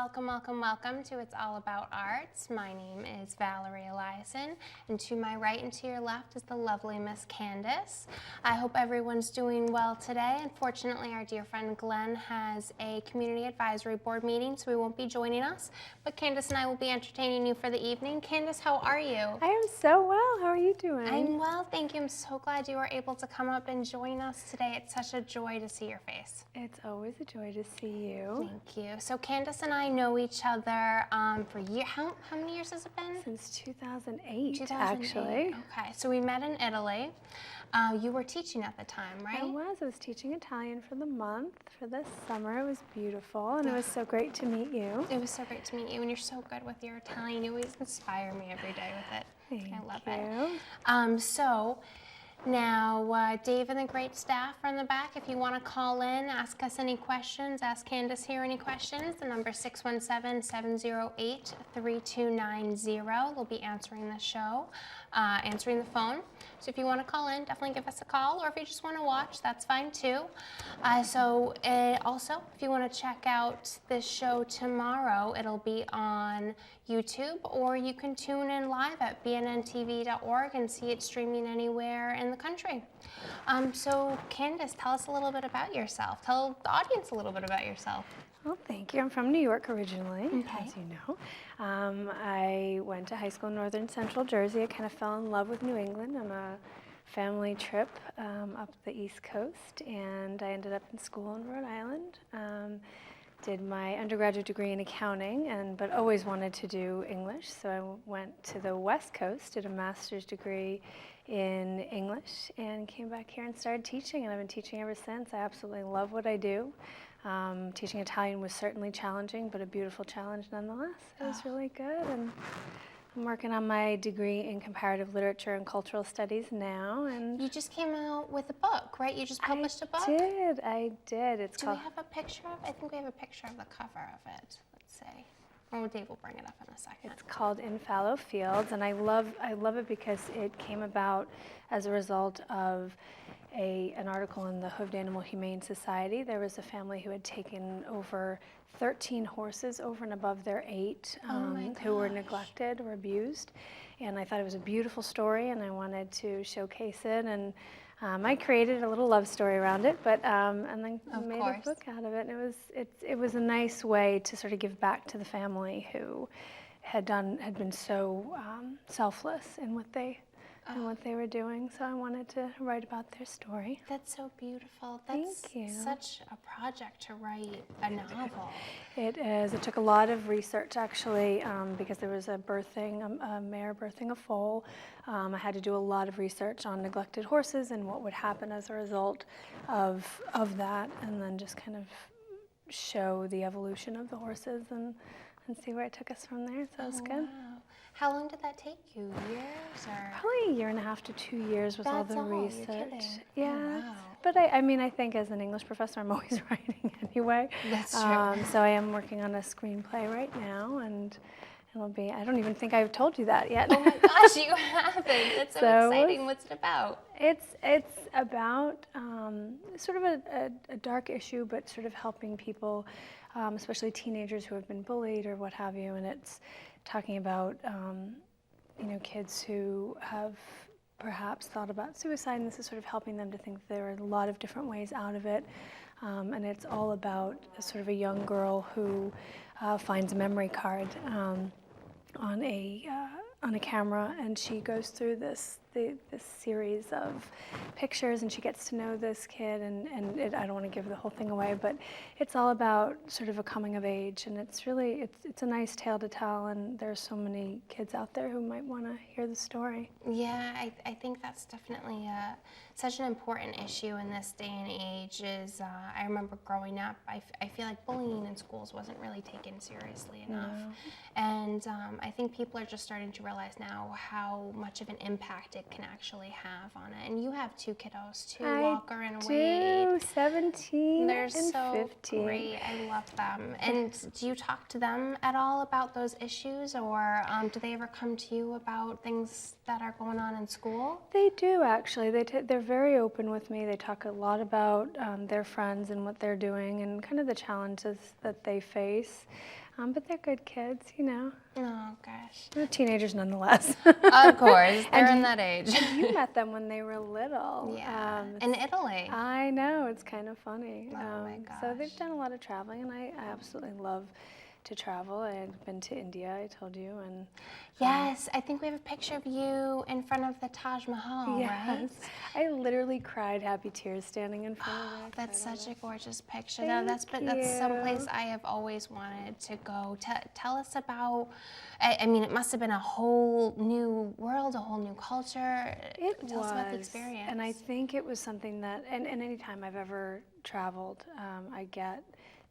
welcome, welcome, welcome to It's All About Arts. My name is Valerie Eliason, and to my right and to your left is the lovely Miss Candice. I hope everyone's doing well today. Unfortunately, our dear friend Glenn has a community advisory board meeting, so he won't be joining us, but Candice and I will be entertaining you for the evening. Candice, how are you? I am so well. How are you doing? I'm well, thank you. I'm so glad you were able to come up and join us today. It's such a joy to see your face. It's always a joy to see you. Thank you. So Candice and I know each other for years. How many years has it been? Since 2008, actually. Okay, so we met in Italy. You were teaching at the time, right? I was teaching Italian for the month, for this summer. It was beautiful, and it was so great to meet you. It was so great to meet you, and you're so good with your Italian. You always inspire me every day with it. Thank you. I love it. So now, Dave and the great staff are in the back. If you want to call in, ask us any questions, ask Candice here any questions. The number is 617-708-3290. They'll be answering the show, answering the phone. So if you want to call in, definitely give us a call, or if you just want to watch, that's fine too. Also, if you want to check out this show tomorrow, it'll be on YouTube, or you can tune in live at BNN-TV.org and see it streaming anywhere in the country. So Candice, tell us a little bit about yourself. Tell the audience a little bit about yourself. Well, thank you. I'm from New York originally, as you know. I went to high school in northern central Jersey. I kind of fell in love with New England on a family trip up the East Coast, and I ended up in school in Rhode Island. Did my undergraduate degree in accounting, but always wanted to do English, so I went to the West Coast, did a master's degree in English, and came back here and started teaching, and I've been teaching ever since. I absolutely love what I do. Teaching Italian was certainly challenging, but a beautiful challenge nonetheless. It was really good, and I'm working on my degree in comparative literature and cultural studies now. And you just came out with a book, right? You just published a book? I did. It's called... Do we have a picture of it? I think we have a picture of the cover of it. Let's see. Oh, Dave will bring it up in a second. It's called Inow Fields, and I love it because it came about as a result of an article in the Hoofed Animal Humane Society. There was a family who had taken over 13 horses over and above their 8 who were neglected or abused. And I thought it was a beautiful story, and I wanted to showcase it. And I created a little love story around it, but and then made a book out of it. And it was a nice way to sort of give back to the family who had been so selfless in what they were doing, so I wanted to write about their story. That's so beautiful. That's such a project to write a novel. It is. It took a lot of research, actually, because there was a mare birthing a foal. I had to do a lot of research on neglected horses and what would happen as a result of that, and then just kind of show the evolution of the horses and see where it took us from there, so it was good. Wow. How long did that take you? Years or? Probably a year and a half to 2 years with all the research. You're kidding. Yeah. Oh, wow. But I think as an English professor, I'm always writing anyway. That's true. So I am working on a screenplay right now, and it'll be, I don't even think I've told you that yet. Oh my gosh, you haven't. That's so exciting. What's it about? It's about sort of a dark issue, but sort of helping people, especially teenagers who have been bullied or what have you, and it's talking about kids who have perhaps thought about suicide, and this is sort of helping them to think there are a lot of different ways out of it. And it's all about sort of a young girl who finds a memory card on a camera, and she goes through this series of pictures, and she gets to know this kid, and I don't want to give the whole thing away, but it's all about sort of a coming of age, and it's a nice tale to tell, and there's so many kids out there who might want to hear the story. Yeah, I think that's definitely such an important issue in this day and age. I remember growing up, I feel like bullying in schools wasn't really taken seriously enough. No. And I think people are just starting to realize now how much of an impact it can actually have on it. And you have 2 kiddos too, Walker and Wade. 17 They're and so 15. Great. I love them. And do you talk to them at all about those issues, or do they ever come to you about things that are going on in school? They do, actually. They're very open with me. They talk a lot about their friends and what they're doing and kind of the challenges that they face. But they're good kids, you know. Oh, gosh. They're teenagers nonetheless. Of course, they're in that age. You met them when they were little. Yeah, in Italy. I know, it's kind of funny. Oh my gosh. So they've done a lot of traveling, and I absolutely love to travel. I've been to India, I told you, and yes, I think we have a picture of you in front of the Taj Mahal, right? yes, I literally cried happy tears standing in front of it. That's such a gorgeous picture. Thank That's you. someplace I have always wanted to go. Tell us about. I mean, it must have been a whole new world, a whole new culture. Tell us about the experience. And I think it was something that, and anytime I've ever traveled, I get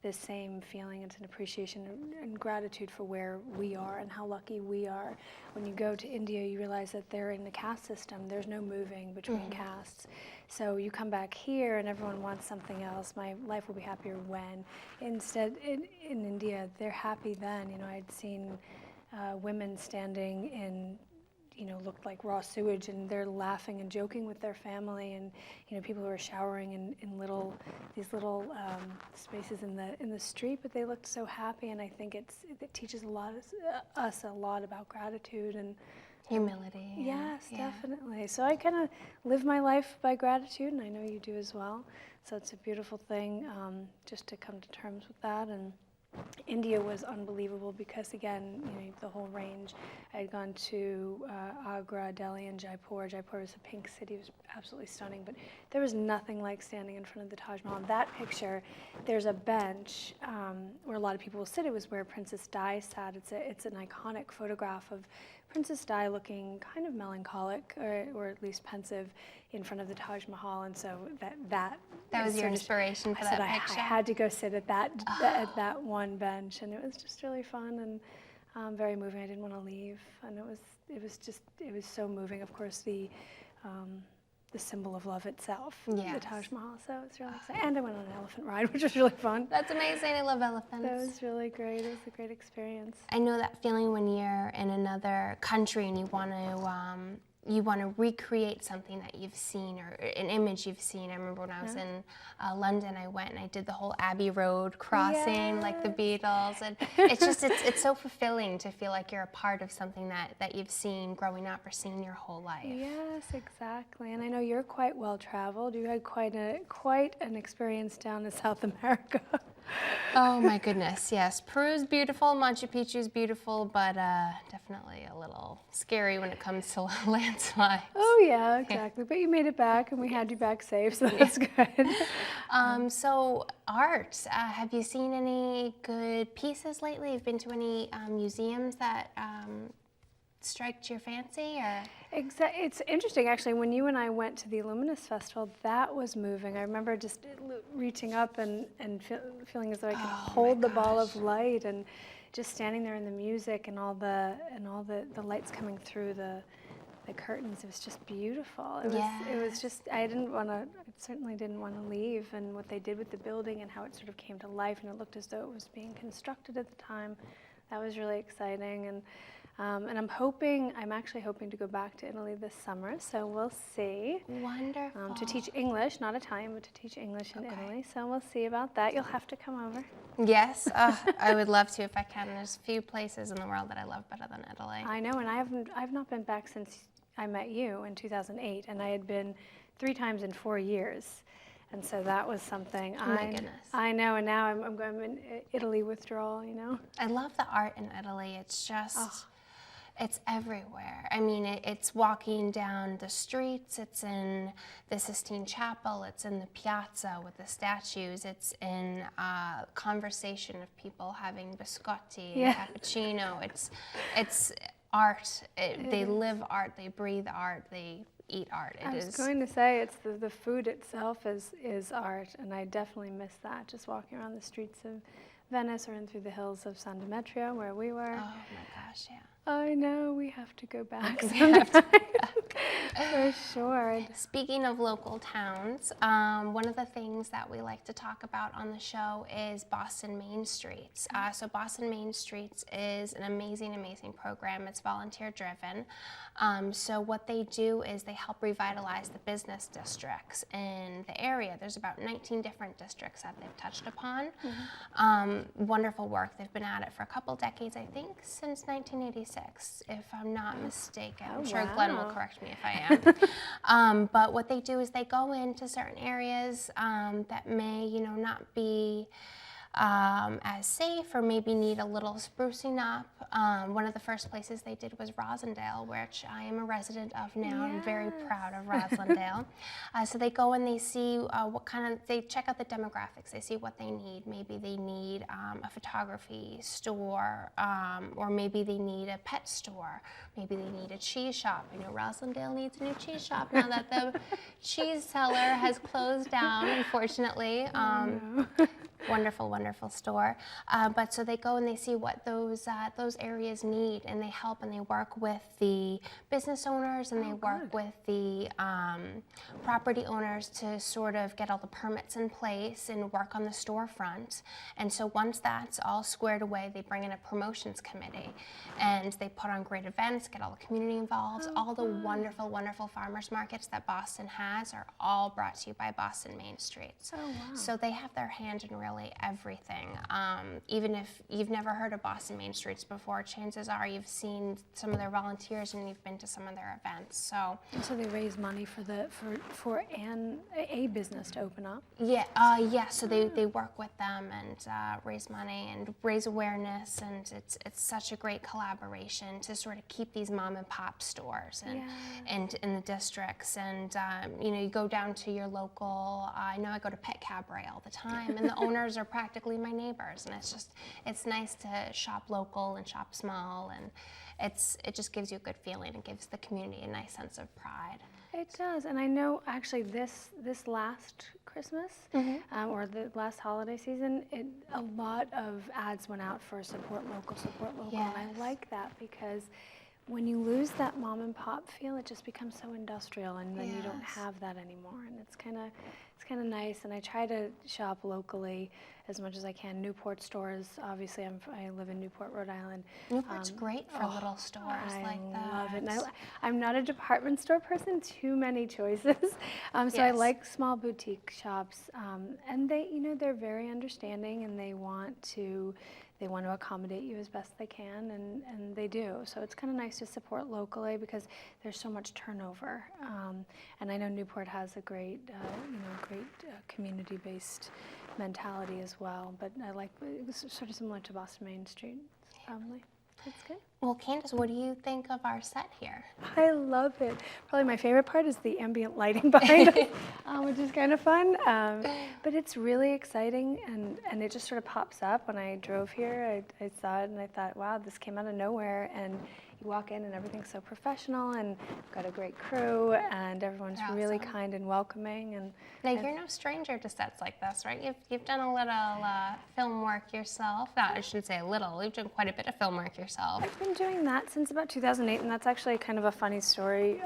this same feeling. It's an appreciation and gratitude for where we are and how lucky we are. When you go to India, you realize that they're in the caste system. There's no moving between castes. So you come back here and everyone wants something else. My life will be happier when. Instead, in India, they're happy then. You know, I'd seen women standing in, you know, looked like raw sewage, and they're laughing and joking with their family, and you know, people who are showering in these little spaces in the street, but they looked so happy, and I think it teaches us a lot about gratitude and humility. Yes, definitely. So I kind of live my life by gratitude, and I know you do as well. So it's a beautiful thing just to come to terms with that. And India was unbelievable because, again, you know, the whole range. I had gone to Agra, Delhi, and Jaipur. Jaipur was a pink city. It was absolutely stunning, but there was nothing like standing in front of the Taj Mahal. In that picture, there's a bench where a lot of people will sit. It was where Princess Di sat. It's an iconic photograph of Princess Di looking kind of melancholic, or at least pensive, in front of the Taj Mahal, and so that was your inspiration for that picture. I had to go sit at that one bench, and it was just really fun and very moving. I didn't want to leave, and it was so moving. Of course, the symbol of love itself, the Taj Mahal. So it's really exciting. And I went on an elephant ride, which was really fun. That's amazing. I love elephants. That was really great. It was a great experience. I know that feeling when you're in another country and you want to recreate something that you've seen, or an image you've seen. I remember when I was in London, I went and I did the whole Abbey Road crossing, like the Beatles, and it's so fulfilling to feel like you're a part of something that you've seen growing up or seen your whole life. Yes, exactly. And I know you're quite well traveled. You had quite an experience down in South America. Oh my goodness, yes. Peru's beautiful, Machu Picchu's beautiful, but definitely a little scary when it comes to landslides. Oh yeah, exactly. But you made it back, and we had you back safe, so that's good. So art, have you seen any good pieces lately? Have you been to any museums that striked your fancy? Or? It's interesting, actually. When you and I went to the Luminous Festival, that was moving. I remember just reaching up and feeling as though I could hold the ball of light, and just standing there in the music and all the lights coming through the curtains. It was just beautiful. It was just, I certainly didn't want to leave. And what they did with the building and how it sort of came to life, and it looked as though it was being constructed at the time, that was really exciting. And I'm actually hoping to go back to Italy this summer, so we'll see. Wonderful. To teach English, not Italian, but to teach English in Italy, so we'll see about that. You'll have to come over. Yes, I would love to if I can. There's few places in the world that I love better than Italy. I know, and I've not been back since I met you in 2008, and I had been 3 times in 4 years. And so that was something. Oh my goodness. I know, and now I'm going in Italy withdrawal, you know. I love the art in Italy. It's just, it's everywhere. I mean, it's walking down the streets, it's in the Sistine Chapel, it's in the piazza with the statues, it's in conversation of people having biscotti and cappuccino. It's art. They live art, they breathe art, they eat art. I was going to say, it's the food itself is art, and I definitely miss that, just walking around the streets of Venice or in through the hills of San Demetrio, where we were. Oh my gosh, yeah. I know, we have to go back We have to sometime. For sure. Speaking of local towns, one of the things that we like to talk about on the show is Boston Main Streets. So Boston Main Streets is an amazing, amazing program. It's volunteer driven. So what they do is they help revitalize the business districts in the area. There's about 19 different districts that they've touched upon. Wonderful work. They've been at it for a couple decades, I think, since 1986, if I'm not mistaken. I'm sure Glenn will correct me if I am. But what they do is they go into certain areas that may, not be as safe or maybe need a little sprucing up. One of the first places they did was Rosendale, which I am a resident of now. I'm very proud of Rosendale. So they go and they see they check out the demographics. They see what they need. Maybe they need a photography store, or maybe they need a pet store. Maybe they need a cheese shop. I know Rosendale needs a new cheese shop now that the cheese seller has closed down, unfortunately. Wonderful, wonderful store. But so they go and they see what those areas need, and they help and they work with the business owners, and they work with the property owners to sort of get all the permits in place and work on the storefront. And so once that's all squared away, they bring in a promotions committee, and they put on great events, get all the community involved. All the wonderful, wonderful farmers markets that Boston has are all brought to you by Boston Main Streets. So they have their hand in really everything. Even if you've never heard of Boston Main Streets before, chances are you've seen some of their volunteers and you've been to some of their events. So they raise money for a business to open up? Yeah. So they work with them and raise money and raise awareness, and it's such a great collaboration to sort of keep these mom and pop stores and in the districts. And you go down to your local. I know I go to Pet Cabaret all the time, and the owners are practically my neighbors, and it's nice to shop local and shop small, and it just gives you a good feeling. It gives the community a nice sense of pride. It does, and I know actually this last Christmas or the last holiday season, a lot of ads went out for support local, Yes. and I like that because when you lose that mom and pop feel, it just becomes so industrial, and then you don't have that anymore, and it's kind of nice. And I try to shop locally as much as I can. Newport stores, obviously, I live in Newport, Rhode Island. Newport's great for little stores like that. I love it. And I'm not a department store person, too many choices. So I like small boutique shops, and they're very understanding, and they want to accommodate you as best they can, and they do. So it's kind of nice to support locally because there's so much turnover. And I know Newport has a great community-based mentality as well. But it was sort of similar to Boston Main Street. Probably. It's good. Well, Candace, what do you think of our set here? I love it. Probably my favorite part is the ambient lighting behind us, which is kind of fun. But it's really exciting, and it just sort of pops up. When I drove here, I saw it, and I thought, wow, this came out of nowhere. And you walk in, and everything's so professional, and got a great crew, and everyone's really kind and welcoming. And now, you're no stranger to sets like this, right? You've done a little film work yourself. No, I shouldn't say a little. You've done quite a bit of film work yourself. I've been doing that since about 2008, and that's actually kind of a funny story.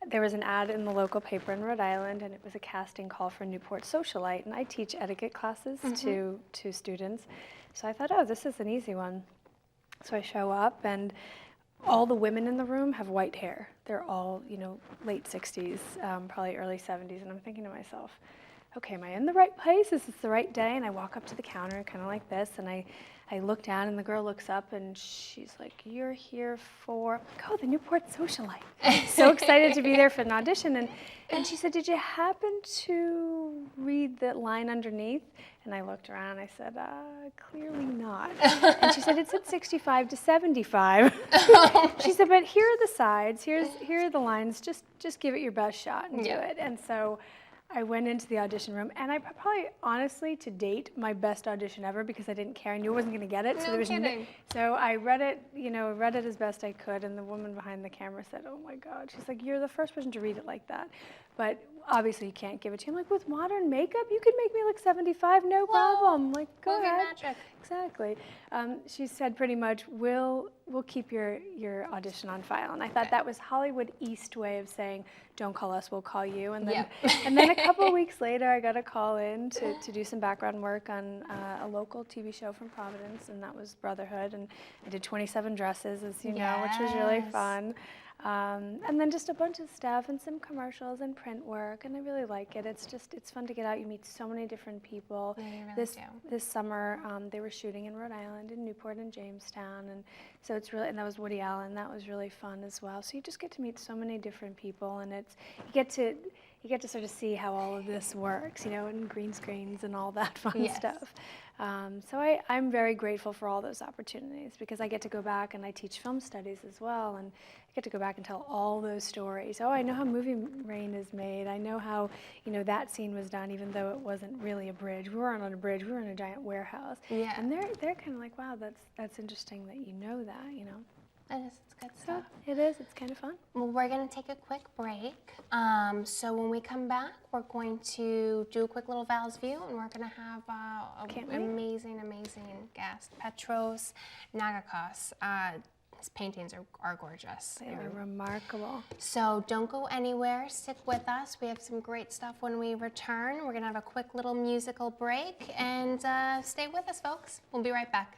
There was an ad in the local paper in Rhode Island, and it was a casting call for Newport Socialite, and I teach etiquette classes to students. So I thought, oh, this is an easy one. So I show up, and all the women in the room have white hair. They're all, late 60s, probably early 70s, and I'm thinking to myself, okay, am I in the right place? Is this the right day? And I walk up to the counter, kind of like this, and I look down, and the girl looks up, and she's like, you're here for, I'm like, oh, the Newport Socialite. So excited to be there for an audition. And she said, did you happen to read the line underneath? And I looked around, and I said, clearly not. And she said, it said 65 to 75. She said, but here are the sides, here are the lines, just give it your best shot and do it. And so I went into the audition room, and I probably, honestly, to date, my best audition ever because I didn't care. I knew I wasn't going to get it. So I read it, read it as best I could, and the woman behind the camera said, oh my God. She's like, you're the first person to read it like that. But obviously you can't give it to you. I'm like, with modern makeup, you could make me look 75, no problem. Like, go movie ahead. magic. Exactly. She said pretty much, we'll keep your audition on file. And I thought that was Hollywood East way of saying, don't call us, we'll call you. And then, and then a couple of weeks later, I got a call in to do some background work on a local TV show from Providence, and that was Brotherhood. And I did 27 dresses, as you know, which was really fun. And then just a bunch of stuff and some commercials and print work, and I really like it. It's fun to get out. You meet so many different people. Yeah, you really do. This summer, they were shooting in Rhode Island, in Newport and Jamestown, and so it's really, and that was Woody Allen. That was really fun as well. So you just get to meet so many different people, and you get to sort of see how all of this works, you know, and green screens and all that fun stuff. So I'm very grateful for all those opportunities, because I get to go back and I teach film studies as well, and I get to go back and tell all those stories. Oh, I know how Movie Rain is made. I know how, you know, that scene was done, even though it wasn't really a bridge. We weren't on a bridge. We were in a giant warehouse. Yeah. And they're kind of like, wow, that's interesting that you know that, you know. It is. It's good stuff. It is. It's kind of fun. Well, we're going to take a quick break. So when we come back, we're going to do a quick little Val's View, and we're going to have an amazing, amazing guest, Petros, Nagakos. His paintings are gorgeous. They are remarkable. So don't go anywhere. Stick with us. We have some great stuff when we return. We're going to have a quick little musical break, and stay with us, folks. We'll be right back.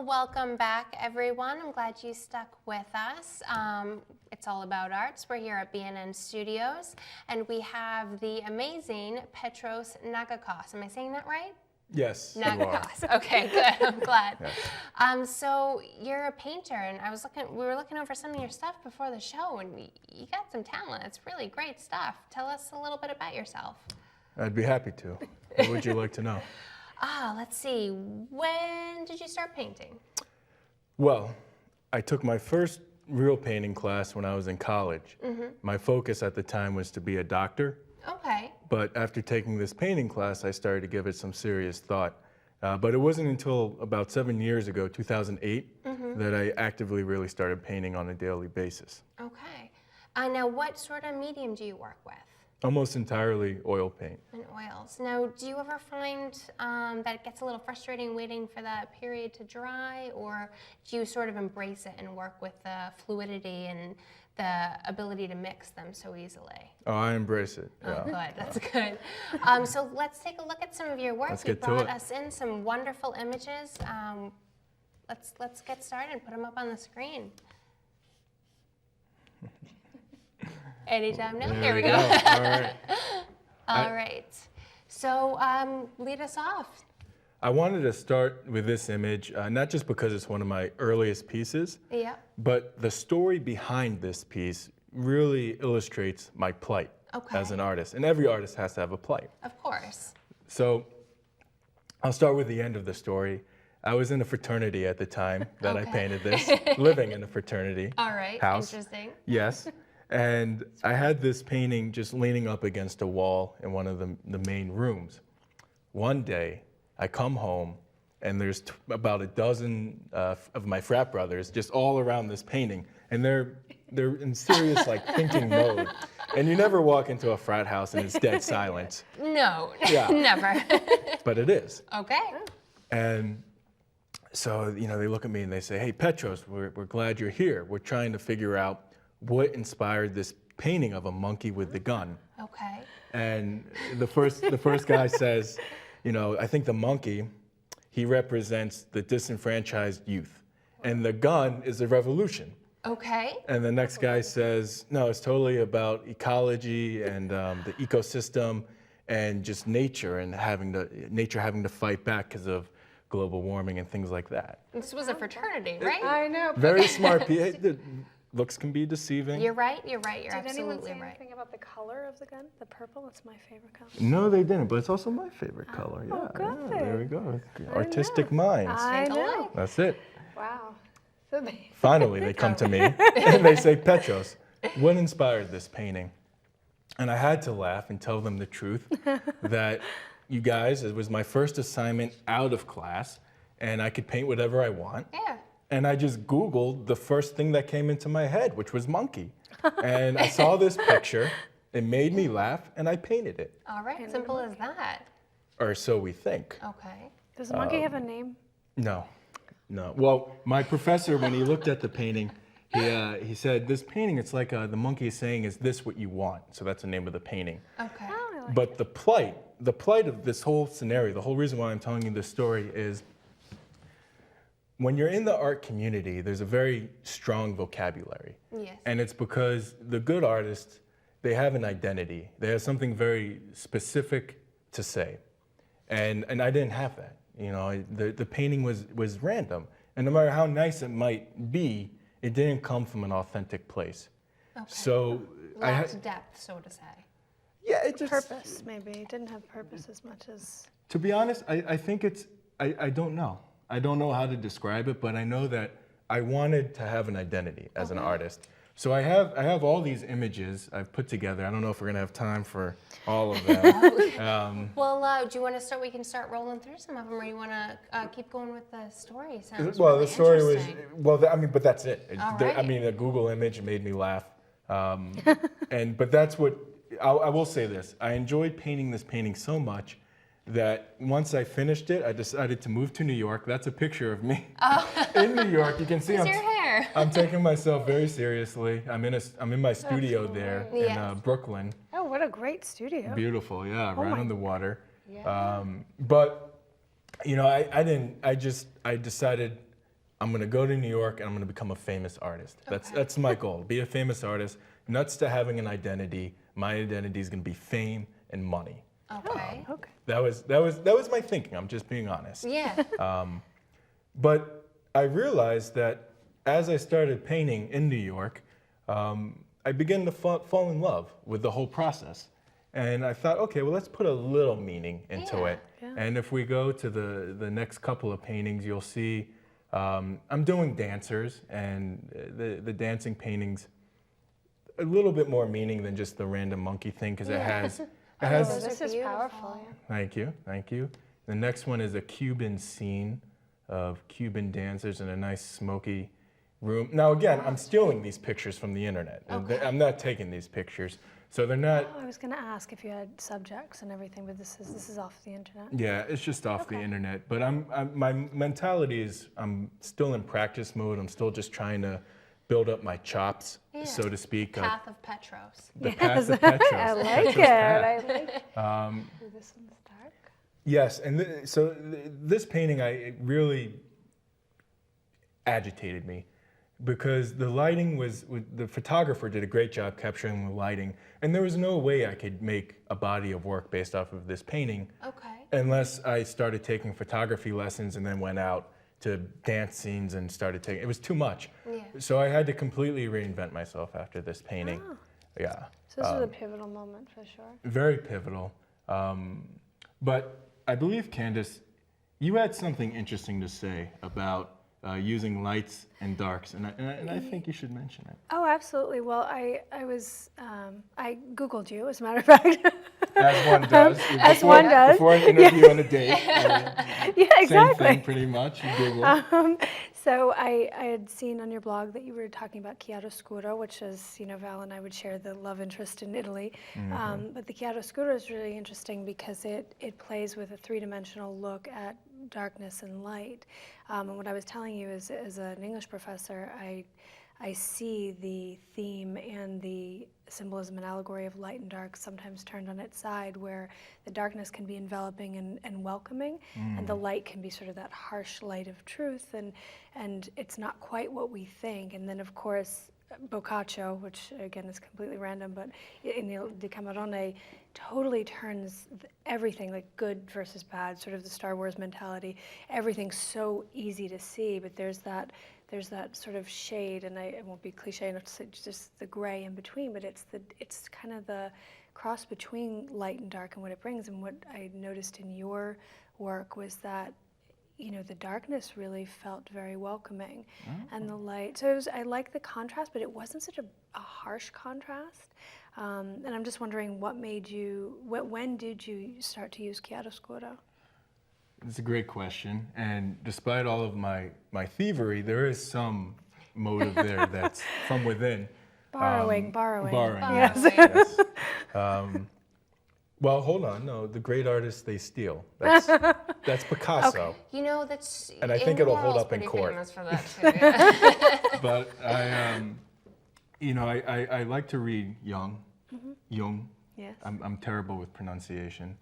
Well, welcome back, everyone. I'm glad you stuck with us. It's all about arts. We're here at BNN Studios, and we have the amazing Petros Nagakos. Am I saying that right? Yes. Nagakos. Okay, good. I'm glad. Yes. So you're a painter, and we were looking over some of your stuff before the show, and you got some talent. It's really great stuff. Tell us a little bit about yourself. I'd be happy to. What would you like to know? Let's see. When did you start painting? Well, I took my first real painting class when I was in college. My focus at the time was to be a doctor. Okay. But after taking this painting class, I started to give it some serious thought. But it wasn't until about 7 years ago, 2008, that I actively really started painting on a daily basis. Okay. Now, what sort of medium do you work with? Almost entirely oil paint. And oils. Now, do you ever find that it gets a little frustrating waiting for that period to dry, or do you sort of embrace it and work with the fluidity and the ability to mix them so easily? Oh, I embrace it. Oh, Yeah. good. That's good. So let's take a look at some of your work. Let's You get to brought it. us in some wonderful images. Let's get started and put them up on the screen. Anytime now. There Here we we go. go. All right. All right. So lead us off. I wanted to start with this image, not just because it's one of my earliest pieces, Yeah. but the story behind this piece really illustrates my plight as an artist. And every artist has to have a plight. Of course. So I'll start with the end of the story. I was in a fraternity at the time that I painted this, living in a fraternity All right. house. Interesting. Yes. And I had this painting just leaning up against a wall in one of the main rooms. One day, I come home, and there's about a dozen of my frat brothers just all around this painting, and they're in serious thinking mode. And you never walk into a frat house and it's dead silence. No. Yeah. Never. But it is. Okay. And so they look at me and they say, "Hey, Petros, we're glad you're here. We're trying to figure out what inspired this painting of a monkey with the gun." Okay. And the first guy says, "I think the monkey, he represents the disenfranchised youth, and the gun is the revolution." Okay. And the next guy says, "No, it's totally about ecology and the ecosystem and just nature and nature having to fight back because of global warming and things like that." This was a fraternity, right? I know. Very smart people. Looks can be deceiving. You're right. You're right. You're Did anyone absolutely say right. anything about the color of the gun? The purple? It's my favorite color. No, they didn't, but it's also my favorite color. Yeah, good. there we go. Artistic minds. I Straight to know. life. That's it. Wow. So they, Finally, they come to me and they say, "Petros, what inspired this painting?" And I had to laugh and tell them the truth that you guys, it was my first assignment out of class and I could paint whatever I want. Yeah. And I just Googled the first thing that came into my head, which was monkey. And I saw this picture, it made me laugh, and I painted it. All right. Simple as that. Or so we think. Okay. does the monkey have a name? No. Well, my professor, when he looked at the painting, he said, "This painting, it's like the monkey is saying, 'Is this what you want?'" So that's the name of the painting. Okay. Oh, I like But the plight of this whole scenario, the whole reason why I'm telling you this story is when you're in the art community, there's a very strong vocabulary. Yes. And it's because the good artists, they have an identity. They have something very specific to say. And I didn't have that. The painting was random. And no matter how nice it might be, it didn't come from an authentic place. Okay. So Lacked depth, so to say. yeah, it just Purpose, maybe. It didn't have purpose as much as... To be honest, I think I don't know. I don't know how to describe it, but I know that I wanted to have an identity as an artist. So I have all these images I've put together. I don't know if we're gonna have time for all of them. Well, do you want to start? We can start rolling through some of them, or you want to keep going with the story? Sounds Well, really the story was interesting. but that's it. All right. A Google image made me laugh, but that's what I will say. This I enjoyed painting this painting so much that once I finished it, I decided to move to New York. That's a picture of me in New York. You can see It's your hair. I'm taking myself very seriously. I'm in my studio there Yes. in Brooklyn. Oh, what a great studio. Beautiful, yeah, right my on the water. Yeah. But I decided I'm gonna go to New York and I'm gonna become a famous artist. That's my goal. Be a famous artist. Nuts to having an identity. My identity is gonna be fame and money. Okay. Okay. That was my thinking. I'm just being honest. Yeah. But I realized that as I started painting in New York, I began to fall in love with the whole process. And I thought, okay, well, let's put a little meaning into it. Yeah. And if we go to the next couple of paintings, you'll see I'm doing dancers, and the dancing paintings, a little bit more meaning than just the random monkey thing, because it has... Those This are is powerful. beautiful. Thank you, thank you. The next one is a Cuban scene of Cuban dancers in a nice smoky room. Now again, I'm stealing these pictures from the internet. And I'm not taking these pictures, so they're not. Oh, I was going to ask if you had subjects and everything, but this is off the internet. Yeah, it's just off the Okay. internet. But my mentality is I'm still in practice mode. I'm still just trying to build up my chops, Yeah. so to speak. Path of Petros. The path of Petros. I like Petros it. path. I like it. Ooh, this one's dark. Yes, and this painting it really agitated me, because the lighting the photographer did a great job capturing the lighting, and there was no way I could make a body of work based off of this painting Okay. unless I started taking photography lessons and then went out to dance scenes and started taking, it was too much. Yeah. So I had to completely reinvent myself after this painting. Oh. Yeah. So this was a pivotal moment for sure. Very pivotal. But I believe, Candice, you had something interesting to say about using lights and darks, and I think you should mention it. Oh, absolutely. Well, I I Googled you, as a matter of fact. As one does. As one does. Before an interview on a date. Yeah, exactly. Same thing, pretty much. You Google. So I had seen on your blog that you were talking about chiaroscuro, which is, Val and I would share the love interest in Italy. But the chiaroscuro is really interesting because it plays with a three-dimensional look at darkness and light. And what I was telling you is, as an English professor, I see the theme and the symbolism and allegory of light and dark sometimes turned on its side, where the darkness can be enveloping and welcoming, and the light can be sort of that harsh light of truth, and it's not quite what we think. And then, of course, Boccaccio, which again is completely random, but in Il Decamerone totally turns everything, like good versus bad, sort of the Star Wars mentality. Everything's so easy to see, but there's that sort of shade, and it won't be cliche enough to say just the gray in between, but it's kind of the cross between light and dark and what it brings. And what I noticed in your work was that, the darkness really felt very welcoming, and the light. So I like the contrast, but it wasn't such a harsh contrast. And I'm just wondering, when did you start to use chiaroscuro? It's a great question, and despite all of my thievery, there is some motive there that's from within. Borrowing. Yes. Well, hold on. No, the great artists, they steal. That's Picasso. That's. And I think it'll hold up in pretty court. famous for that too. Yeah. But I like to read Jung. Yes. I'm terrible with pronunciation.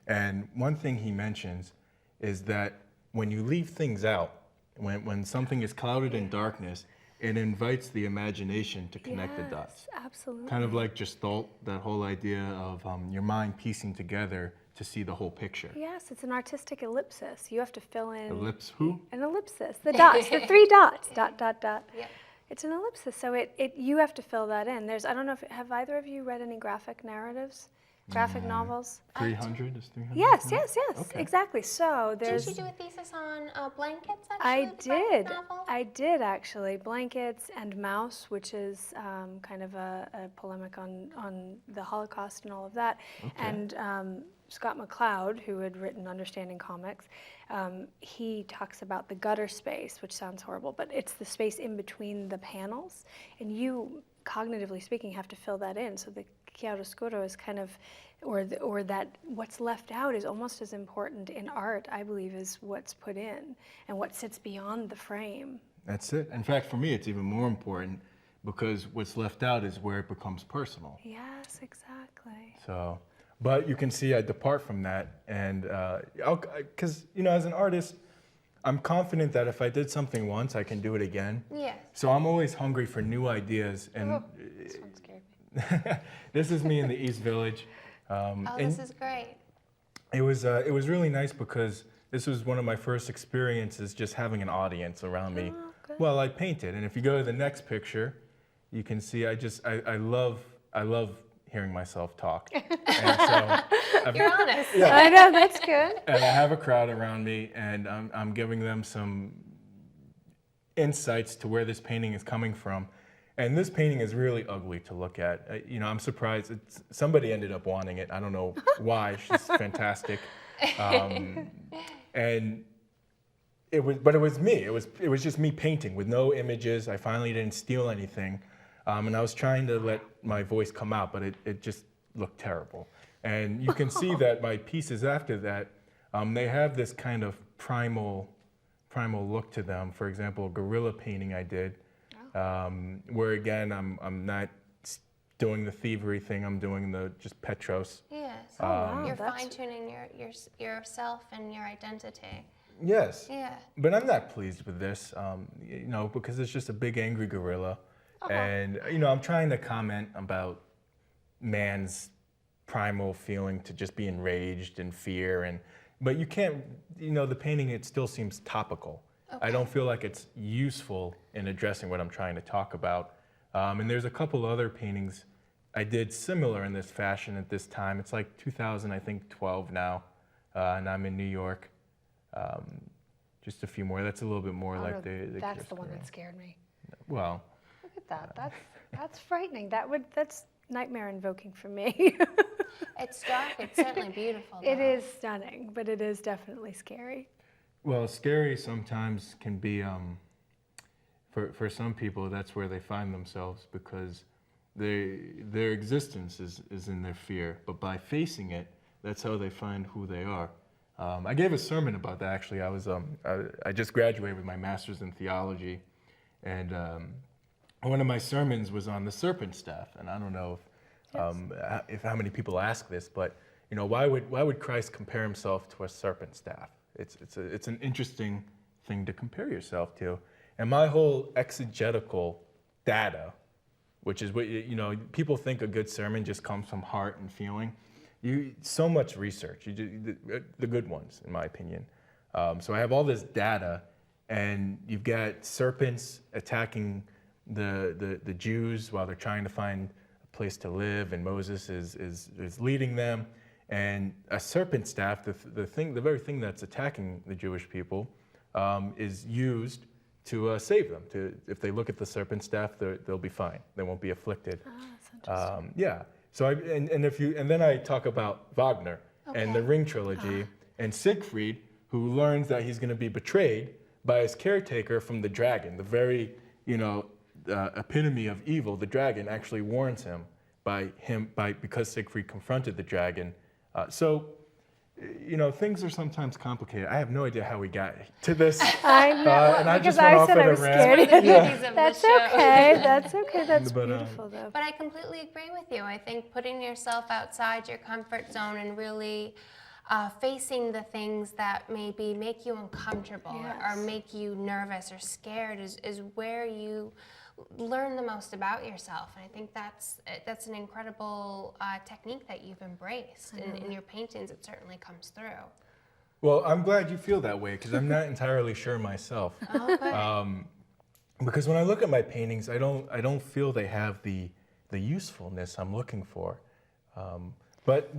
And one thing he mentions is that when you leave things out, when something is clouded in darkness, it invites the imagination to connect the dots. Absolutely. Kind of like Gestalt, that whole idea of your mind piecing together to see the whole picture. Yes, it's an artistic ellipsis. You have to fill in. Ellipse who? An ellipsis. The dots, the three dots. Dot, dot, dot. Yeah. It's an ellipsis, so you have to fill that in. I don't know have either of you read any graphic narratives? Graphic novels? 300 is 300? Yes, no? yes, Okay. exactly. So there's. Did you do a thesis on blankets? I Actually, the graphic did. novel? I did actually. Blankets and Mouse, which is kind of a polemic on the Holocaust and all of that. Okay. And Scott McCloud, who had written Understanding Comics, he talks about the gutter space, which sounds horrible, but it's the space in between the panels, and you, cognitively speaking, have to fill that in. So the chiaroscuro is kind of, or that what's left out is almost as important in art, I believe, as what's put in and what sits beyond the frame. That's it. In fact, for me, it's even more important because what's left out is where it becomes personal. Yes, exactly. So, but you can see I depart from that, and because as an artist, I'm confident that if I did something once, I can do it again. Yes. So I'm always hungry for new ideas. And This one scared me. this is me in the East Village. This is great. It was really nice because this was one of my first experiences just having an audience around me good. while I painted. And if you go to the next picture, you can see I love hearing myself talk. And so You're honest. yeah. I know, that's good. And I have a crowd around me, and I'm giving them some insights to where this painting is coming from. And this painting is really ugly to look at. I'm surprised. Somebody ended up wanting it. I don't know why. She's fantastic. And it was me. It was just me painting with no images. I finally didn't steal anything. And I was trying to let my voice come out, but it just looked terrible. And you can see that my pieces after that, they have this kind of primal look to them. For example, a gorilla painting I did, where again, I'm not doing the thievery thing, I'm doing the just Petros. Yes. wow, You're that's- fine-tuning yourself and your identity. Yes. Yeah. But I'm not pleased with this, because it's just a big angry gorilla. And, I'm trying to comment about man's primal feeling to just be enraged and fear. But you can't, the painting, it still seems topical. I don't feel like it's useful in addressing what I'm trying to talk about. And there's a couple other paintings I did similar in this fashion at this time. It's like 2012 now, and I'm in New York. Just a few more. That's a little bit more like the That's the one that scared me. Well, Look at that. That's frightening. That's nightmare invoking for me. It's dark. It's certainly beautiful. It though. is stunning, but it is definitely scary. well, scary sometimes can be, for some people, that's where they find themselves because their existence is in their fear. But by facing it, that's how they find who they are. I gave a sermon about that actually. I just graduated with my master's in theology, and one of my sermons was on the serpent staff. And I don't know if how many people ask this, but why would Christ compare himself to a serpent staff? It's an interesting thing to compare yourself to. And my whole exegetical data, which is what people think a good sermon just comes from heart and feeling. So much research, the good ones, in my opinion. So I have all this data, and you've got serpents attacking the Jews while they're trying to find a place to live, and Moses is leading them. And a serpent staff, the very thing that's attacking the Jewish people, is used to save them. If they look at the serpent staff, they'll be fine. They won't be afflicted. That's interesting. Yeah. So and then I talk about Wagner and the Ring trilogy and Siegfried, who learns that he's going to be betrayed by his caretaker from the dragon. The very epitome of evil. The dragon actually warns him because Siegfried confronted the dragon. Things are sometimes complicated. I have no idea how we got to this. I know, and I because just went I off said at I a was rant. scared. One of the beauties of That's the show. okay. That's okay. That's But, beautiful, though. But I completely agree with you. I think putting yourself outside your comfort zone and really facing the things that maybe make you uncomfortable or make you nervous or scared is where you learn the most about yourself. And I think that's an incredible technique that you've embraced. In your paintings, it certainly comes through. Well, I'm glad you feel that way because I'm not entirely sure myself. Because when I look at my paintings, I don't feel they have the usefulness I'm looking for. But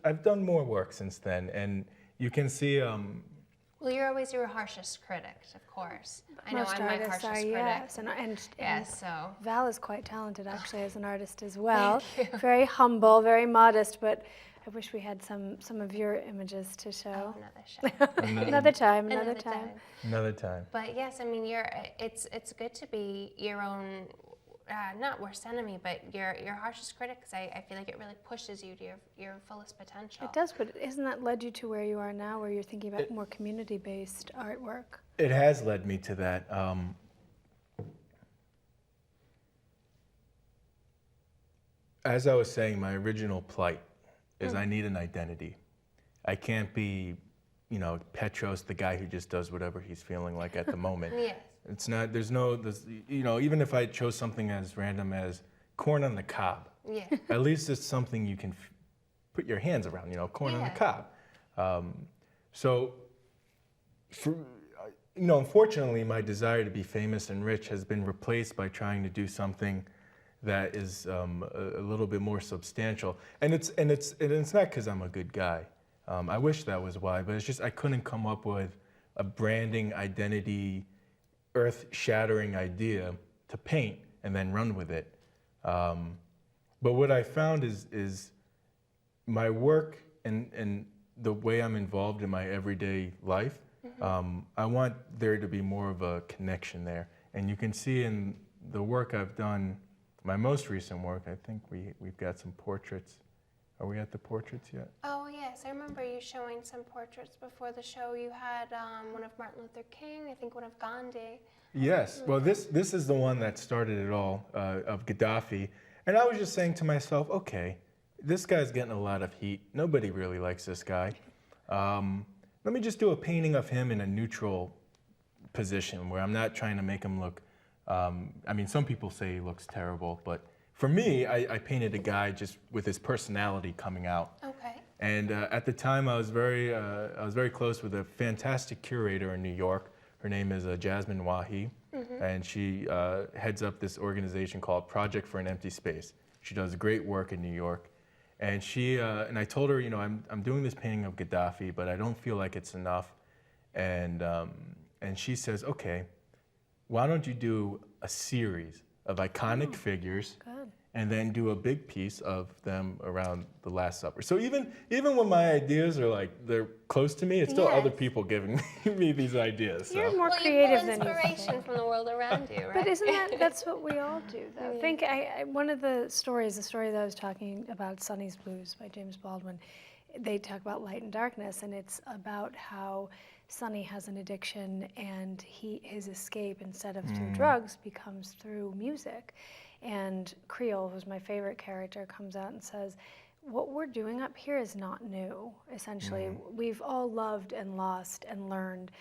I've done more work since then, and you can see. Well, you're always your harshest critic, of course. I know Most I'm my artists harshest are, critic. yes. And Yes, so. Val is quite talented, actually, as an artist as well. Very humble, very modest, but I wish we had some of your images to show. Another show. Another time. Another time. But yes, I mean, it's good to be your own, not worst enemy, but your harshest critic, because I feel like it really pushes you to your fullest potential. It does, but isn't that led you to where you are now, where you're thinking about more community-based artwork? It has led me to that. As I was saying, my original plight is I need an identity. I can't be Petros, the guy who just does whatever he's feeling like at the moment. Yes. It's not, even if I chose something as random as corn on the cob, Yeah. at least it's something you can put your hands around, corn on the cob. So, unfortunately, my desire to be famous and rich has been replaced by trying to do something that is a little bit more substantial. And it's not because I'm a good guy. I wish that was why, but it's just I couldn't come up with a branding, identity, earth-shattering idea to paint and then run with it. But what I found is my work and the way I'm involved in my everyday life, I want there to be more of a connection there. And you can see in the work I've done, my most recent work, I think we've got some portraits. Are we at the portraits yet? Oh, yes. I remember you showing some portraits before the show. You had one of Martin Luther King, I think one of Gandhi. Yes. Well, this is the one that started it all, of Gaddafi. And I was just saying to myself, okay, this guy's getting a lot of heat. Nobody really likes this guy. Let me just do a painting of him in a neutral position where I'm not trying to make him look, some people say he looks terrible, but for me, I painted a guy just with his personality coming out. Okay. And at the time, I was very close with a fantastic curator in New York. Her name is Jasmine Wahi, and she heads up this organization called Project for an Empty Space. She does great work in New York. And and I told her, I'm doing this painting of Gaddafi, but I don't feel like it's enough. And she says, okay, why don't you do a series of iconic figures, and then do a big piece of them around the Last Supper. So even when my ideas are they're close to me, it's still other people giving me these ideas. So. You're more Well, creative you than pull you inspiration think. from the world around you, right? But that's what we all do, though. One of the story that I was talking about, Sonny's Blues by James Baldwin, they talk about light and darkness, and it's about how Sonny has an addiction, and his escape, instead of through drugs, becomes through music. And Creole, who's my favorite character, comes out and says, what we're doing up here is not new, essentially. We've all loved and lost and learned,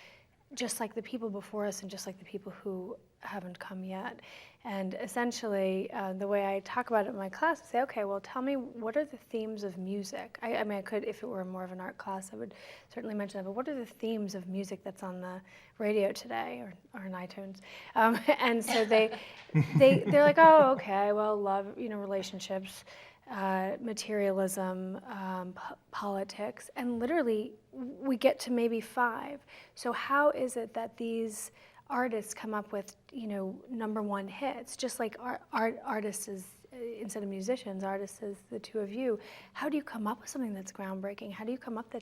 just like the people before us and just like the people who haven't come yet. And essentially, the way I talk about it in my class, I say, okay, well, tell me, what are the themes of music? I could, if it were more of an art class, I would certainly mention that, but what are the themes of music that's on the radio today or in iTunes? And so they're like, oh, okay, well, love, relationships, materialism, politics, and literally we get to maybe 5. So how is it that these artists come up with, #1 hits, just like artists is, instead of musicians, artists is the two of you? How do you come up with something that's groundbreaking? How do you come up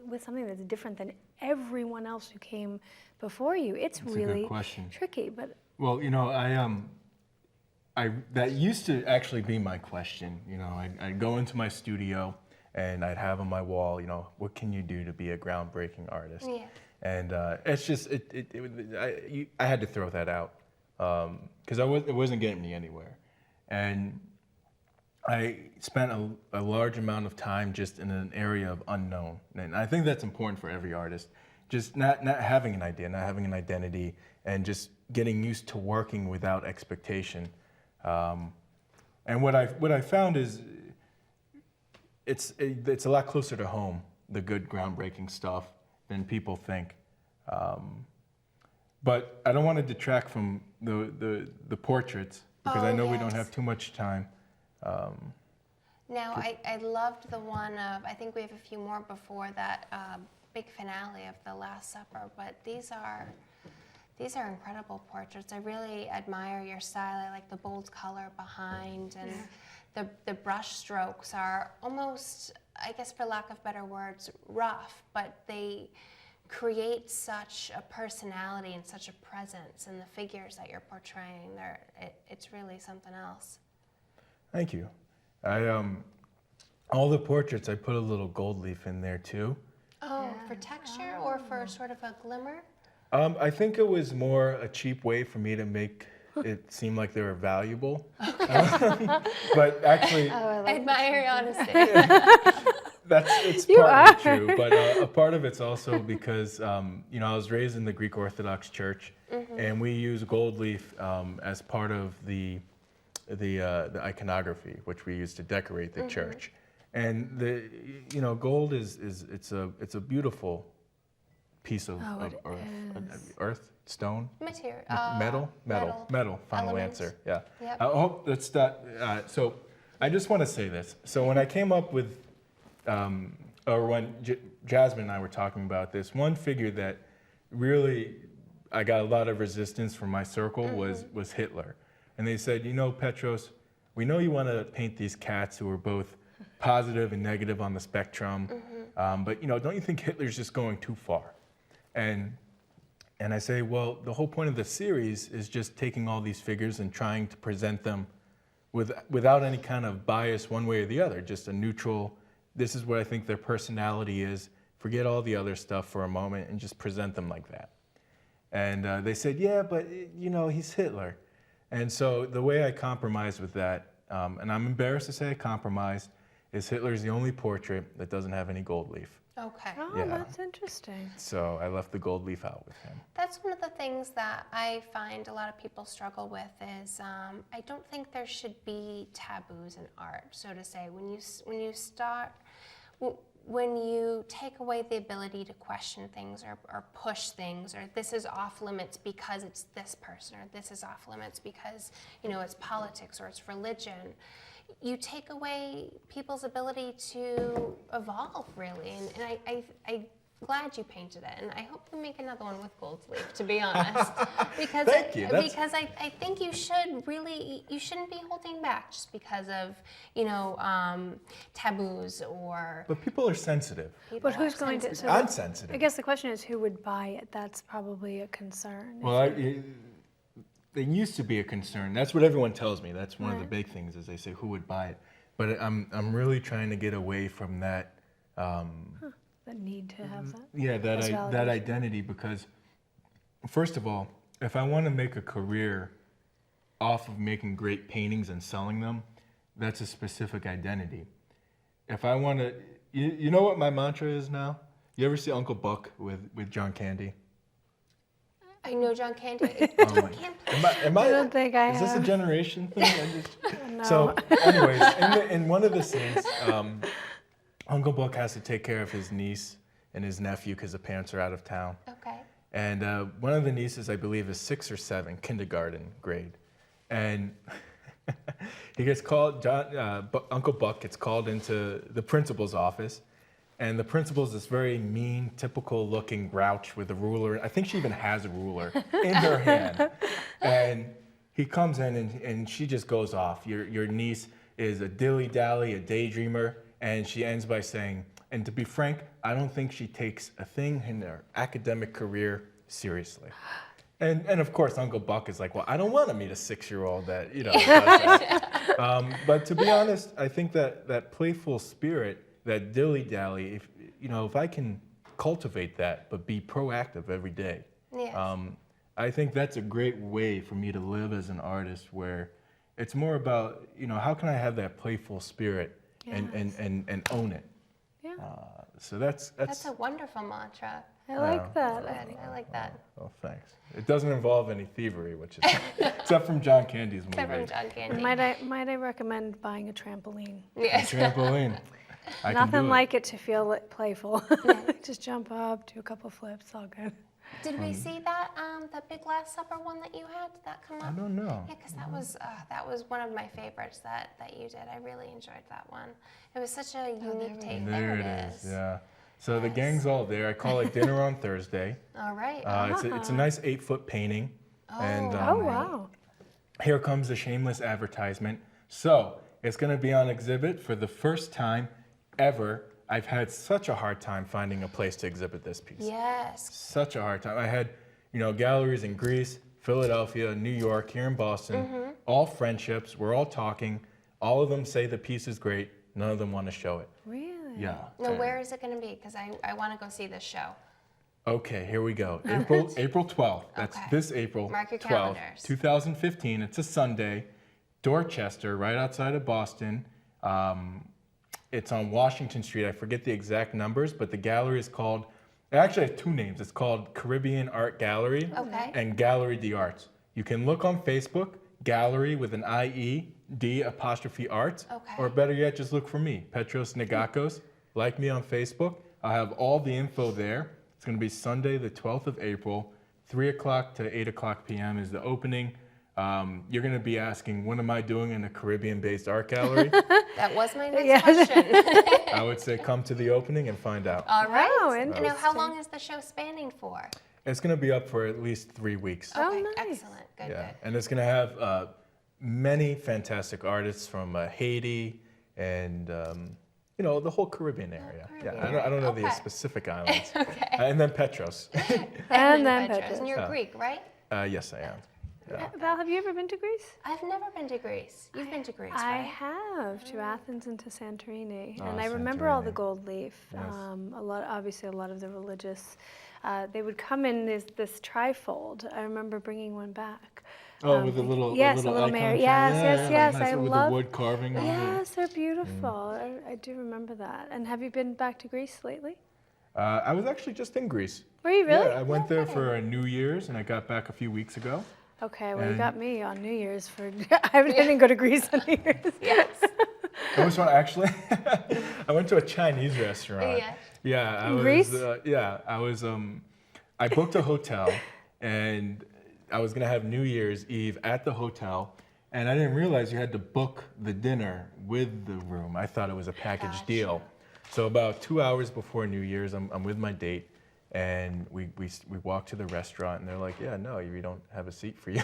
with something that's different than everyone else who came before you? It's That's really a good question. tricky, but... Well, that used to actually be my question. I'd go into my studio and I'd have on my wall, what can you do to be a groundbreaking artist? Yeah. And it's just, I had to throw that out because it wasn't getting me anywhere. And I spent a large amount of time just in an area of unknown. And I think that's important for every artist. Just not having an idea, not having an identity, and just getting used to working without expectation. And what I found is it's a lot closer to home, the good groundbreaking stuff, than people think. But I don't want to detract from the portraits because I know we don't have too much time. Now, I loved the one of, I think we have a few more before that big finale of The Last Supper, but these are incredible portraits. I really admire your style. I like the bold color behind, and the brush strokes are almost, I guess for lack of better words, rough, but they create such a personality and such a presence in the figures that you're portraying. It's really something else. Thank you. All the portraits, I put a little gold leaf in there too. Oh, for texture or for sort of a glimmer? I think it was more a cheap way for me to make it seem like they were valuable. But actually, I admire your honesty. It's You partly are. true, but a part of it's also because you know, I was raised in the Greek Orthodox Church, and we use gold leaf as part of the iconography, which we use to decorate the church. And the gold is it's a beautiful piece of earth, stone, Material. metal. Final Elements. answer. Yeah. Yep. I hope that's not. So I just want to say this. So when I came up with, or when Jasmine and I were talking about this, one figure that really I got a lot of resistance from my circle was Hitler. And they said, you know, Petros, we know you want to paint these cats who are both positive and negative on the spectrum, but you know, don't you think Hitler's just going too far? And I say, well, the whole point of the series is just taking all these figures and trying to present them without any kind of bias one way or the other, just a neutral, this is what I think their personality is, forget all the other stuff for a moment and just present them like that. And they said, yeah, but you know, he's Hitler. And so the way I compromised with that, and I'm embarrassed to say I compromised, is Hitler's the only portrait that doesn't have any gold leaf. Okay. Oh, Yeah. that's interesting. So I left the gold leaf out with him. That's one of the things that I find a lot of people struggle with is I don't think there should be taboos in art, so to say. When you take away the ability to question things or push things, or this is off limits because it's this person, or this is off limits because, you know, it's politics or it's religion, you take away people's ability to evolve, really. And I'm glad you painted it, and I hope you make another one with gold leaf, to be honest. Because Thank you. Because I think you shouldn't be holding back just because of, you know, taboos or. But people are sensitive. But who's going to? So I'm sensitive. I guess the question is, who would buy it? That's probably a concern. Well, it used to be a concern. That's what everyone tells me. That's one of the big things is they say, who would buy it? But I'm really trying to get away from that. The need to have that. Yeah, That's that validation. identity, because first of all, if I want to make a career off of making great paintings and selling them, that's a specific identity. If I want to, you know what my mantra is now? You ever see Uncle Buck with John Candy? I know John Candy. I don't think I Is this a have. generation thing? No. So, anyways, in one of the scenes, Uncle Buck has to take care of his niece and his nephew because the parents are out of town. Okay. And one of the nieces, I believe, is 6 or 7, kindergarten grade. And he gets called, Uncle Buck gets called into the principal's office. And the principal's this very mean, typical-looking grouch with a ruler. I think she even has a ruler in her hand. And he comes in, and she just goes off. Your niece is a dilly-dally, a daydreamer. And she ends by saying, and to be frank, I don't think she takes a thing in her academic career seriously. And of course, Uncle Buck is like, well, I don't want to meet a 6-year-old that, you know, does that. But to be honest, I think that playful spirit, that dilly-dally, if I can cultivate that, but be proactive every day, Yes. I think that's a great way for me to live as an artist, where it's more about, how can I have that playful spirit and own it. Yeah. So that's a wonderful mantra. I like that. Good. I like that. Well, thanks. It doesn't involve any thievery, which is except from John Candy's movie. Except from John Candy. Might I recommend buying a trampoline? Yes. Trampoline. I can Nothing do it. like it to feel playful. Just jump up, do a couple flips, all good. Did we see that big Last Supper one that you had? Did that come up? I don't know. Yeah, because that was one of my favorites that you did. I really enjoyed that one. It was such a unique take. There it is. Yeah. So the gang's all there. I call it Dinner on Thursday. All right. It's a nice 8-foot painting. And Oh, wow. here comes the shameless advertisement. So it's going to be on exhibit for the first time ever. I've had such a hard time finding a place to exhibit this piece. Yes. Such a hard time. I had, galleries in Greece, Philadelphia, New York, here in Boston, all friendships. We're all talking. All of them say the piece is great. None of them want to show it. Really? Yeah. Now, where is it going to be? Because I want to go see this show. Okay, here we go. April 12th. That's Okay. this April Mark your 12th, calendars. 2015. It's a Sunday. Dorchester, right outside of Boston. It's on Washington Street. I forget the exact numbers, but the gallery is called, it actually has two names. It's called Caribbean Art Gallery and Gallery de Arts. You can look on Facebook, Gallery with an IE, D' Arts, or better yet, just look for me, Petros Nagakos. Like me on Facebook. I'll have all the info there. It's going to be Sunday, the 12th of April, 3 o'clock to 8 o'clock p.m. is the opening. You're going to be asking, what am I doing in a Caribbean-based art gallery? That was my next question. I would say come to the opening and find out. All right. Wow, And now, how long is the show spanning for? It's going to be up for at least 3 weeks. Okay, nice. excellent. Good, Yeah, good. and it's going to have many fantastic artists from Haiti and you know, the whole Caribbean area. Caribbean I don't know area. the Okay. specific islands. Okay. And then Petros. And then Petros. Petros. And you're Greek, right? Yes, I am. Yeah. Val, have you ever been to Greece? I've never been to Greece. You've been to Greece, I right? have, to Athens and to Santorini, Oh, and I remember all the Santorini. gold leaf. Yes. Obviously, a lot of the religious. They would come in this trifold. I remember bringing one back. Oh, with a little, yes, a little a little icon Mary. sign. Yes. Nice I with love. the wood carving on it. Yes, they're beautiful. I do remember that. And have you been back to Greece lately? I was actually just in Greece. Were you really? Yeah, I went there for New Year's, and I got back a few weeks ago. Okay, well, you And- got me on New Year's for. I didn't go to Greece on New Year's. Yes. It was fun, actually. I went to a Chinese restaurant. Yeah. Yeah, I In was. Greece? I was. I booked a hotel, and I was gonna have New Year's Eve at the hotel, and I didn't realize you had to book the dinner with the room. I thought it was a package Gotcha. deal. So about 2 hours before New Year's, I'm with my date, and we walk to the restaurant, and they're like, "Yeah, no, we don't have a seat for you."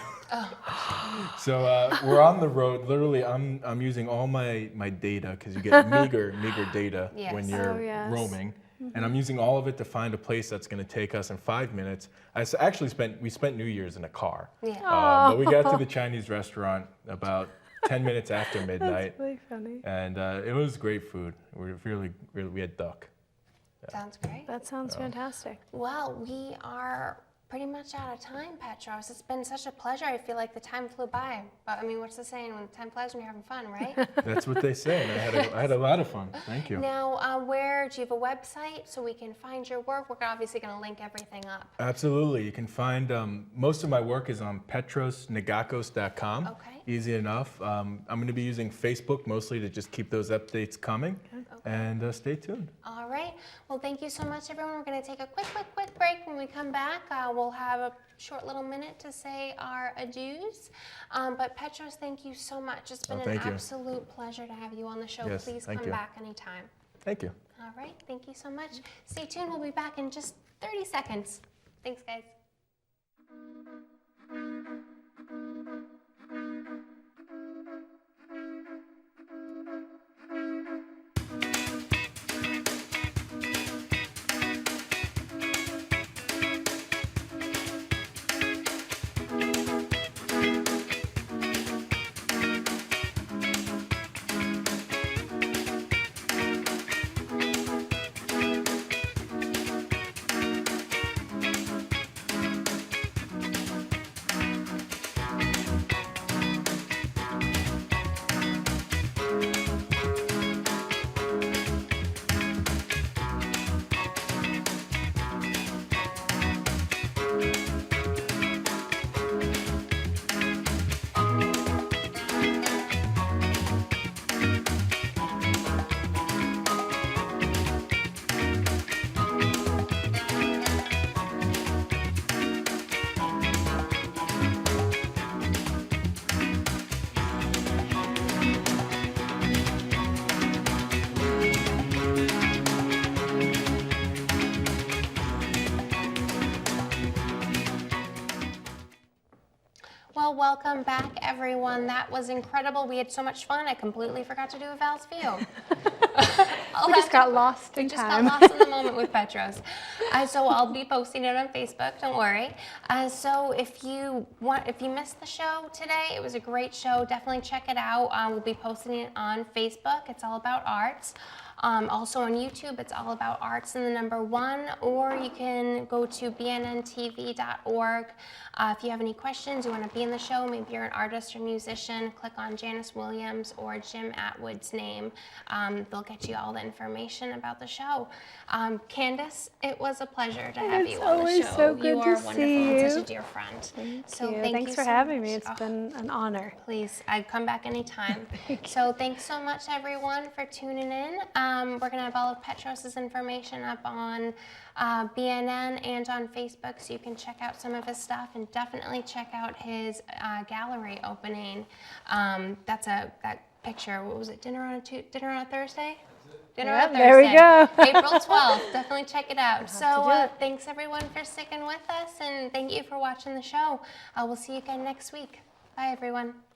So we're on the road. Literally, I'm using all my data because you get meager data Yes. when you're Oh, yes. roaming, and I'm using all of it to find a place that's going to take us in 5 minutes. Actually spent New Year's in a car, Yeah. but we got to the Chinese restaurant about 10 minutes after midnight, That's really funny. and it was great food. We had duck. Sounds great. That sounds fantastic. Well, we are pretty much out of time, Petros. It's been such a pleasure. I feel like the time flew by. But I mean, what's the saying? When time flies when you're having fun, right? That's what they say, and I had a lot of fun. Thank you. Now, where do you have a website so we can find your work? We're obviously going to link everything up. Absolutely. You can find most of my work is on petrosnagakos.com. Okay. Easy enough. I'm going to be using Facebook mostly to just keep those updates coming. And stay tuned. All right. Well, thank you so much, everyone. We're going to take a quick break. When we come back, we'll have a short little minute to say our adieus. But Petros, thank you so much. It's been an thank you. absolute pleasure to have you on the show. Yes, Please thank come you. back anytime. Thank you. All right. Thank you so much. Stay tuned. We'll be back in just 30 seconds. Thanks, guys. Well, welcome back, everyone. That was incredible. We had so much fun. I completely forgot to do a Val's View. We just got lost in We just time. got lost in the moment with Petros. So I'll be posting it on Facebook. Don't worry. So if you missed the show today, it was a great show. Definitely check it out. We'll be posting it on Facebook. It's all about arts. Also on YouTube, it's all about arts and the number 1, or you can go to BNN-TV.org. If you have any questions, you want to be in the show, maybe you're an artist or musician, click on Janice Williams or Jim Atwood's name. They'll get you all the information about the show. Candace, it was a pleasure to have you on the show. It's always so good you are to wonderful see and you. such a dear friend. Thanks for having me. It's been an honor. Please, I'd come back anytime. So thanks so much, everyone, for tuning in. We're going to have all of Petros' information up on BNN and on Facebook, so you can check out some of his stuff, and definitely check out his gallery opening. That picture. What was it? Dinner on a Thursday? Dinner on Thursday. There we go. April 12th. Definitely check it out. So thanks everyone for sticking with us, and thank you for watching the show. We'll see you again next week. Bye everyone.